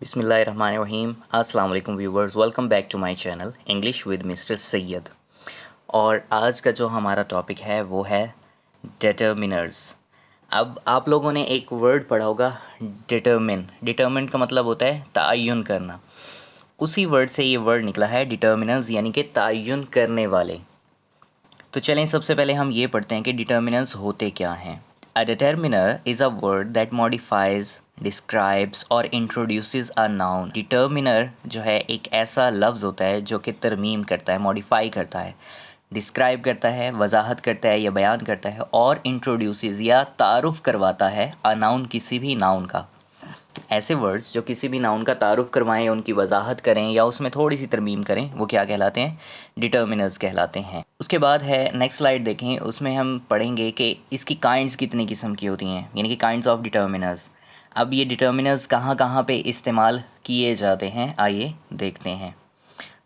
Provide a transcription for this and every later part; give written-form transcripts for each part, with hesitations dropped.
बिस्मिल्लाहिर्रहमानिर्रहीम। अस्सलाम वालेकुम viewers, welcome back to my channel English with mister Syed. और आज का जो हमारा टॉपिक है वो है डिटर्मिनर्स। अब आप लोगों ने एक वर्ड पढ़ा होगा डिटर्मिन। डिटर्मिन का मतलब होता है तयन करना। उसी वर्ड से ये वर्ड निकला है डिटर्मिनर्स, यानी कि तयन करने वाले। तो चलें सबसे पहले हम ये पढ़ते हैं कि डिटर्मिनर्स होते क्या हैं। A determiner is a word that modifies, describes or introduces a noun. Determiner जो है एक ऐसा लफ्ज़ होता है जो कि तरमीम करता है, मॉडिफाई करता है, डिस्क्राइब करता है, वजाहत करता है या बयान करता है, और इंट्रोड्यूसेस या तारुफ़ करवाता है अ नाउन, किसी भी नाउन का। ऐसे वर्ड्स जो किसी भी नाउन का तारुफ़ करवाएं, उनकी वजाहत करें या उसमें थोड़ी सी तरमीम करें, वो क्या कहलाते हैं? डिटर्मिनर्स कहलाते हैं। उसके बाद है नेक्स्ट स्लाइड देखें, उसमें हम पढ़ेंगे कि इसकी काइंड्स कितनी किस्म की होती हैं, यानी कि काइंड्स ऑफ डिटर्मिनर्स। अब ये डिटर्मिनर्स कहाँ कहाँ पे इस्तेमाल किए जाते हैं, आइए देखते हैं।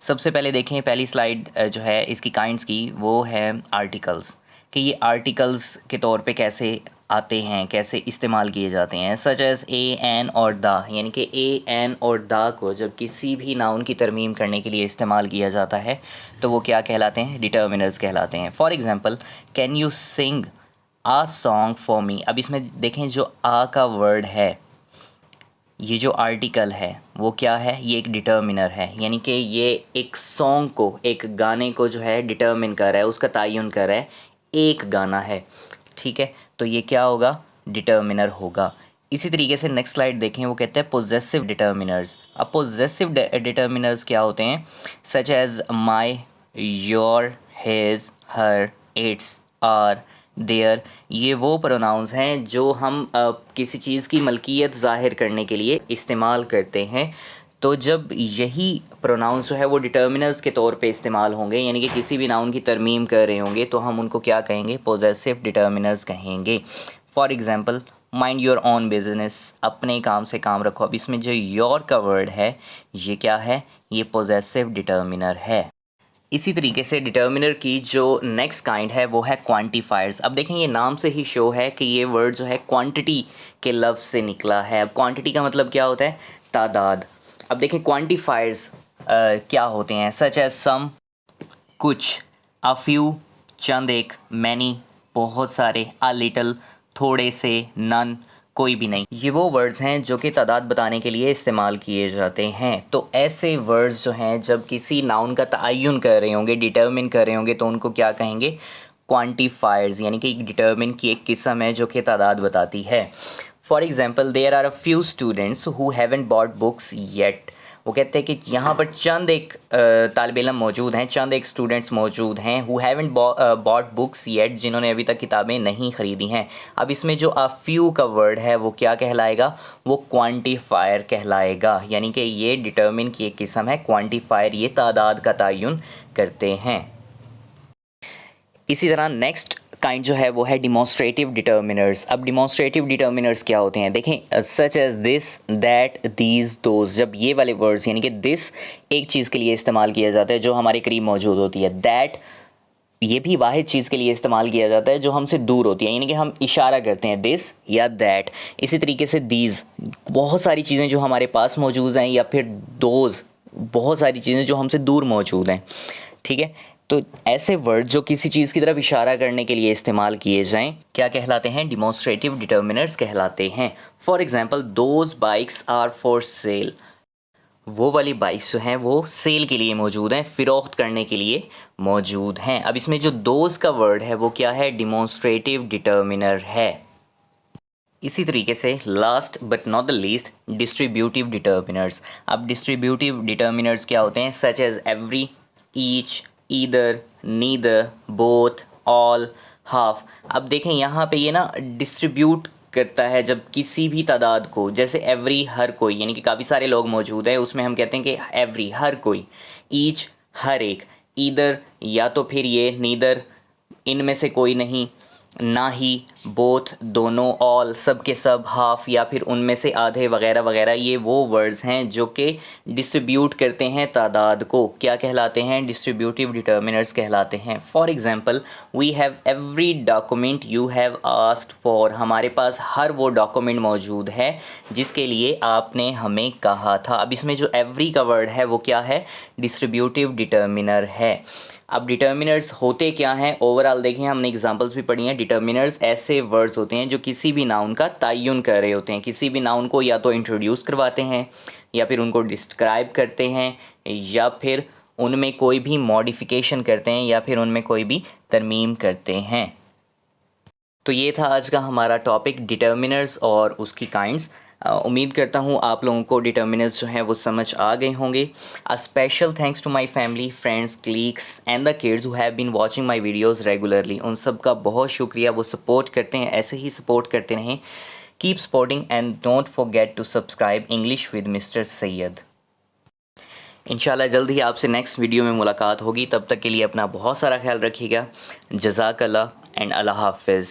सबसे पहले देखें, पहली स्लाइड जो है इसकी काइंड्स की, वो है आर्टिकल्स, कि ये आर्टिकल्स के तौर पे कैसे आते हैं, कैसे इस्तेमाल किए जाते हैं। सच एज़ ए, एन और द, यानी कि ए, एन और द को जब किसी भी नाउन की तरमीम करने के लिए इस्तेमाल किया जाता है तो वो क्या कहलाते हैं? डिटर्मिनर्स कहलाते हैं। For example, can you sing uh song for me. अब इसमें देखें जो आ का वर्ड है, ये जो आर्टिकल है वो क्या है? ये एक डिटर्मिनर है, यानी कि ये एक सॉन्ग को, एक गाने को जो है डिटर्मिन कर रहा है, उसका तयन कर रहा है। एक गाना है, ठीक है, तो ये क्या होगा? डिटर्मिनर होगा। इसी तरीके से नेक्स्ट स्लाइड देखें, वो कहते हैं पोजेसिव डिटर्मिनर्स। अब पोजेसिव डिटर्मिनर्स क्या होते हैं? Such as my, your, his, her, its, our, their. ये वो प्रोनाउंस हैं जो हम किसी चीज़ की मलकियत ज़ाहिर करने के लिए इस्तेमाल करते हैं। तो जब यही प्रोनाउंस जो है वो डिटर्मिनर्स के तौर पे इस्तेमाल होंगे, यानी कि किसी भी नाउन की तरमीम कर रहे होंगे, तो हम उनको क्या कहेंगे? पोजेसिव डिटर्मिनर्स कहेंगे। For example, mind your own business, अपने काम से काम रखो। अब इसमें जो योर का वर्ड है, ये क्या है? ये पोजेसिव डिटर्मिनर है। इसी तरीके से डिटर्मिनर की जो नेक्स्ट काइंड है वो है क्वांटिफायर्स। अब देखें, ये नाम से ही शो है कि ये वर्ड जो है क्वांटिटी के लफ्ज़ से निकला है। अब क्वांटिटी का मतलब क्या होता है? तादाद। अब देखें क्वांटिफायर्स क्या होते हैं। सच एज सम, कुछ, अ फ्यू, चंद एक, मैनी, बहुत सारे, अ लिटल, थोड़े से, नन, कोई भी नहीं। ये वो वर्ड्स हैं जो कि तादाद बताने के लिए इस्तेमाल किए जाते हैं। तो ऐसे वर्ड्स जो हैं जब किसी नाउन का तयन कर रहे होंगे, डिटर्मिन कर रहे होंगे, तो उनको क्या कहेंगे? क्वांटिफायर्स, यानी कि डिटर्मिन की एक किस्म है जो कि तादाद बताती है। For example, there are a few students who haven't bought books yet. वो कहते हैं कि यहाँ पर चंद एक तालिब इल्म मौजूद हैं, चंद एक स्टूडेंट्स मौजूद हैं who haven't bought books yet, जिन्होंने अभी तक किताबें नहीं ख़रीदी हैं। अब इसमें जो अ फ्यू का वर्ड है वो क्या कहलाएगा? वो क्वांटिफायर कहलाएगा, यानी कि ये डिटर्मिन की एक किस्म है क्वांटिफायर, ये तादाद का तयन करते हैं। इसी तरह नेक्स्ट काइंड जो है वो है डिमॉन्स्ट्रेटिव डिटर्मिनर्स। अब डिमॉन्स्ट्रेटिव डिटर्मिनर्स क्या होते हैं? देखें, such as this, that, these, those. जब ये वाले वर्ड्स, यानी कि दिस एक चीज़ के लिए इस्तेमाल किया जाता है जो हमारे करीब मौजूद होती है, दैट ये भी वाहिद चीज़ के लिए इस्तेमाल किया जाता है जो हमसे दूर होती है, यानी कि हम इशारा करते हैं दिस या दैट। इसी तरीके से दीज, बहुत सारी चीज़ें जो हमारे पास मौजूद हैं, या फिर दोज, बहुत सारी चीज़ें जो हमसे दूर मौजूद हैं, ठीक है। तो ऐसे वर्ड जो किसी चीज़ की तरफ इशारा करने के लिए इस्तेमाल किए जाएं, क्या कहलाते हैं? डिमॉन्स्ट्रेटिव डिटर्मिनर्स कहलाते हैं। For example, those bikes are for sale. वो वाली बाइक्स जो हैं वो सेल के लिए मौजूद हैं, फ़रोख्त करने के लिए मौजूद हैं। अब इसमें जो दोज का वर्ड है वो क्या है? डिमॉन्स्ट्रेटिव डिटर्मिनर है। इसी तरीके से last but not the least, distributive determiners. अब डिस्ट्रीब्यूटिव डिटर्मिनर्स क्या होते हैं? Such as every, each, either, neither, both, all, half. अब देखें यहाँ पे ये ना डिस्ट्रीब्यूट करता है जब किसी भी तादाद को, जैसे एवरी हर कोई, यानी कि काफ़ी सारे लोग मौजूद हैं, उसमें हम कहते हैं कि एवरी हर कोई, ईच हर एक, ईदर या तो फिर ये नीदर इनमें से कोई नहीं, ना ही, बोथ, दोनों, ऑल, सब के सब, हाफ या फिर उनमें से आधे वगैरह वगैरह, ये वो वर्ड्स हैं जो कि डिस्ट्रीब्यूट करते हैं तादाद को। क्या कहलाते हैं? डिस्ट्रीब्यूटिव डिटर्मिनर्स कहलाते हैं। For example, we have every document you have asked for. हमारे पास हर वो डॉक्यूमेंट मौजूद है जिसके लिए आपने हमें कहा था। अब इसमें जो एवरी का वर्ड है वो क्या है? डिस्ट्रीब्यूटिव डिटर्मिनर है। अब डिटर्मिनर्स होते क्या हैं ओवरऑल देखें, हमने एग्जांपल्स भी पढ़ी हैं। डिटर्मिनर्स ऐसे वर्ड्स होते हैं जो किसी भी नाउन का तयन कर रहे होते हैं। किसी भी नाउन को या तो इंट्रोड्यूस करवाते हैं, या फिर उनको डिस्क्राइब करते हैं, या फिर उनमें कोई भी मॉडिफिकेशन करते हैं, या फिर उनमें कोई भी तरमीम करते हैं। तो ये था आज का हमारा टॉपिक, डिटर्मिनर्स और उसकी काइंड्स। उम्मीद करता हूँ आप लोगों को डिटर्मिनर्स जो हैं वो समझ आ गए होंगे। A special thanks to my family, friends, colleagues and the kids who have been watching my videos regularly. उन सब का बहुत शुक्रिया, वो सपोर्ट करते हैं, ऐसे ही सपोर्ट करते रहें। Keep supporting and don't forget to subscribe English with mister Syed. इंशाल्लाह जल्द ही आपसे नेक्स्ट वीडियो में मुलाकात होगी। तब तक के लिए अपना बहुत सारा ख्याल रखिएगा। जज़ाकल्लाह एंड अल्लाह हाफ़िज़।